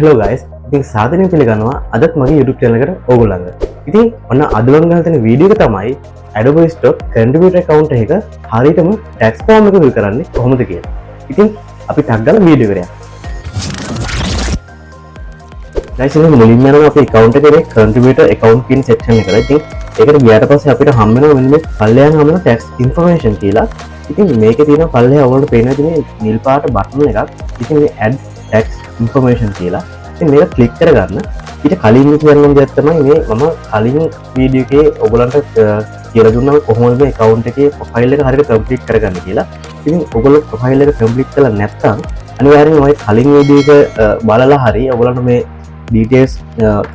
Hello guys, ඉතින් සාදරයෙන් පිළිගන්නවා අදත් මගේ YouTube channel එකට ඕගොල්ලන්ව. ඉතින් ඔන්න අද මම ගන්න තියෙන වීඩියෝ එක තමයි Adobe Stock contributor account එක හරියටම tax form එක fill කරන්නේ කොහොමද කියලා. ඉතින් අපි ටක් ගාලා වීඩියෝ එකට යමු. guys ඉතින් මුලින්ම යනවා අපි account එකේ contributor account කියන section එකට. ඉතින් ඒකට ගියාට පස්සේ අපිට හම්බ වෙනවා මෙන්න මේ පල්ලෙයන් හම්බ වෙන tax information කියලා. ඉතින් මේකේ තියෙන පල්ලෙය ඔයගොල්ලන්ට පේනවා ඉතින් මේ නිල් පාට බටන් එකක්. ඉතින් මේ add tax information කියලා. ඉතින් මේක ක්ලික් කරගන්න. ඊට කලින් කියන්න දෙයක් තමයි මේ මම කලින් වීඩියෝ එකේ ඔයගොල්ලන්ට කියලා දුන්නා කොහොමද මේ account එකේ profile එක හරියට complete කරගන්න කියලා. ඉතින් ඔයගොල්ලෝ profile එක complete කරලා නැත්නම් අනිවාර්යෙන් ඔය කලින් වීඩියෝ එක බලලා හරි ඔයගොල්ලන්ට මේ details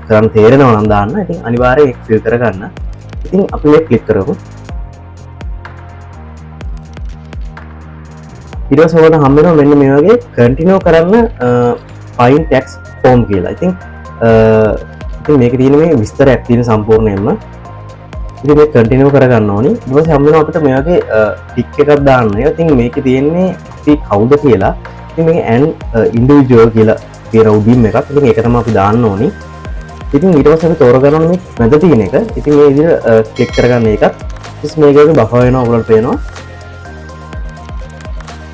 කරන් තේරෙනවා නම් දාන්න. ඉතින් අනිවාර්යෙන් ඒක fill කරගන්න. ඉතින් අපි මේක ක්ලික් කරමු. ඊට පස්සේ ඔයාලට හම්බ වෙනවා මෙන්න මේ වගේ continue කරන්න fine tax form කියලා. ඉතින් මේකේ තියෙන මේ විස්තරයක් තියෙන සම්පූර්ණයෙන්ම. ඉතින් මේක continue කරගන්න ඕනි. ඊට පස්සේ හම්බ වෙනවා අපිට මේ වගේ ටික් එකක් දාන්න. ඉතින් මේකේ තියෙන්නේ අපි කවුද කියලා. ඉතින් මේක an individual කියලා කියන උඩින් එකක්. ඉතින් ඒක තමයි අපි දාන්න ඕනි. ඉතින් ඊට පස්සේ අපි තෝරගන්න ඕනේ මේ මැද තියෙන එක. ඉතින් මේ විදිහට ක්ලික් කරගන්න එකත්. ඊට මේකේ බෆර් වෙනවා ඔයගොල්ලන්ට පේනවා.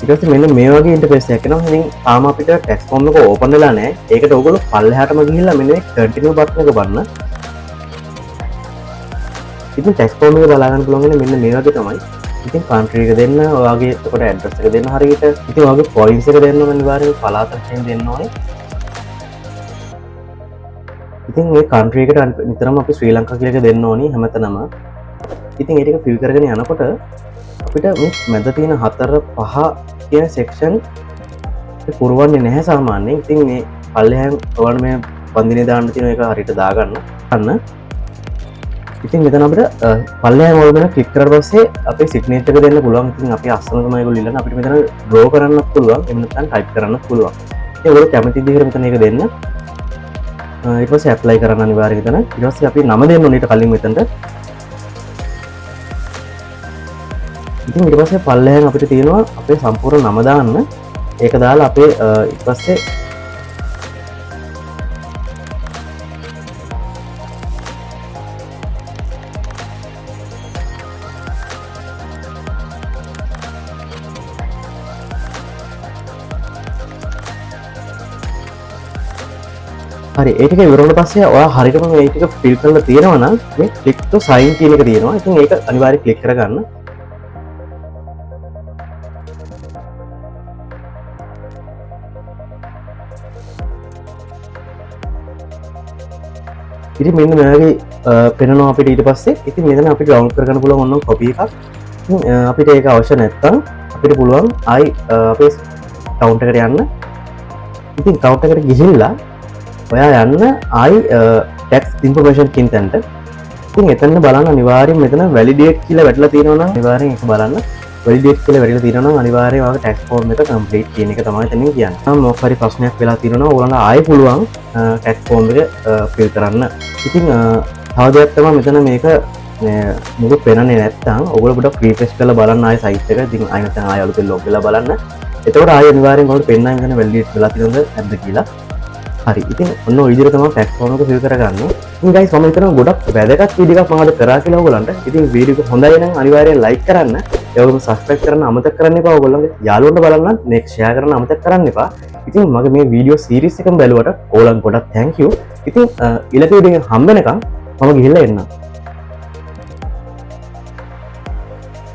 ඊට පස්සේ මෙන්න මේ වගේ ඉන්ටර්ෆේස් එකක් එනවා. ඉතින් තාම අපිට ටැක්ස් ෆෝම් එක ඕපන් වෙලා නැහැ. ඒකට ඔයගොල්ලෝ පල්ලෙහාටම ගිහිල්ලා මෙන්න මේ කන්ටිනියු බටන් එක බලන්න. ඉතින් ටැක්ස් ෆෝම් එක බලා ගන්න පුළුවන් මෙන්න මේ වගේ තමයි. ඉතින් country එක දෙන්න, ඔයාගේ එතකොට address එක දෙන්න හරියට. ඉතින් ඔයාගේ points එක දෙන්න අනිවාර්යයෙන් පළාත වශයෙන් දෙන්න ඕනේ. ඉතින් මේ country එකට නිතරම අපි ශ්‍රී ලංකා කියලා එක දෙන්න ඕනේ හැමතැනම. ඉතින් ඒ ටික fill කරගෙන යනකොට අපිට මේ මැද තියෙන 4 5 කියන section පුරවන්නේ නැහැ සාමාන්‍යයෙන්. ඉතින් මේ පල්ලෙහාන් ඔයාලට මේ වන්දිනේ දාන්න තියෙන එක හරියට දාගන්න. ඉතින් මෙතන අපිට පල්ලෙහාන් වල ක්ලික් කරලා පස්සේ අපේ signature එක දෙන්න පුළුවන්. ඉතින් අපි අස්සන තමයි ඒගොල්ලෝ ඉල්ලන්නේ. අපිට මෙතන draw කරන්නත් පුළුවන්. එහෙම නැත්නම් type කරන්නත් පුළුවන්. ඉතින් ඔයගොල්ලෝ කැමති විදිහට මෙතන ඒක දෙන්න. ඊට පස්සේ apply කරන්න අනිවාර්යයෙන් මෙතන. ඊට පස්සේ අපි නම දෙන්න ඕනේ ඊට කලින් මෙතනට. ඉතින් ඊට පස්සේ පල්ලෙහාන් අපිට තියෙනවා අපේ සම්පූර්ණ නම දාන්න. ඒක දාලා අපේ ඊට පස්සේ හරි ඒ ටික ඉවරුනට පස්සේ ඔයා හරියටම මේ ටික ෆිල් කරලා තියෙනවා නම් මේ click to sign කියන එක තියෙනවා. ඉතින් ඒක අනිවාර්යයෙන් ක්ලික් කරගන්න. ඉතින් මෙන්න මේ වගේ පෙන්නනවා අපිට ඊට පස්සේ. ඉතින් මෙතන අපිට ඩවුන්ලෝඩ් කරගන්න පුළුවන් ඕනනම් කොපි එකක්. අපිට ඒක අවශ්‍ය නැත්නම් අපිට පුළුවන් ආයි අපේ account එකට යන්න. ඉතින් account එකට ගිහිල්ලා ඔයා යන්න ආයි tax information කියන තැනට. ඉතින් එතන බලන්න අනිවාර්යෙන් මෙතන validate කියලා වැටලා තියෙනවා නම් අනිවාර්යෙන් ඒක බලන්න. validate කියලා වැටලා තියෙනවා නම් අනිවාර්යෙන් ඔයාගේ tax form එක complete කියන එක තමයි එතනින් කියන්නේ. මොකක් හරි ප්‍රශ්නයක් වෙලා තියෙනවා නම් ඕගොල්ලන්ට ආයෙ පුළුවන් tax form එක fill කරන්න. ඉතින් තව දෙයක් තමයි මෙතන මේක මොකද පේනන්නේ නැත්තම් ඔයගොල්ලෝ පොඩ්ඩක් refresh කරලා බලන්න ආයෙ site එක. ඉතින් ආයෙ නැත්නම් ආයෙ අලුතෙන් log වෙලා බලන්න. එතකොට ආයෙ අනිවාර්යෙන් ඔයගොල්ලෝ පෙන්නන්නේ මෙතන validate වෙලා තියෙනවද නැද්ද කියලා. හරි. ඉතින් ඔන්න ඔය විදිහට තමයි tax form එක fill කරගන්නේ. ඉතින් guys මම හිතනවා ගොඩක් වැදගත් වීඩියෝ එකක් මම අද කරා කියලා ඔයගොල්ලන්ට. ඉතින් වීඩියෝ එක හොඳයි නම් අනිවාර්යෙන් like කරන්න. ඒ වගේම subscribe කරන්න අමතක කරන්න එපා. ඔයගොල්ලන්ගේ යාළුවන්ට බලන්න next share කරන්න අමතක කරන්න එපා. ඉතින් මගේ මේ වීඩියෝ series එකම බැලුවට ඔයගොල්ලන් ගොඩක් thank you. ඉතින් ඊළඟ වීඩියෝ එක හම්බ වෙනකම් මම ගිහිල්ලා එන්නම්.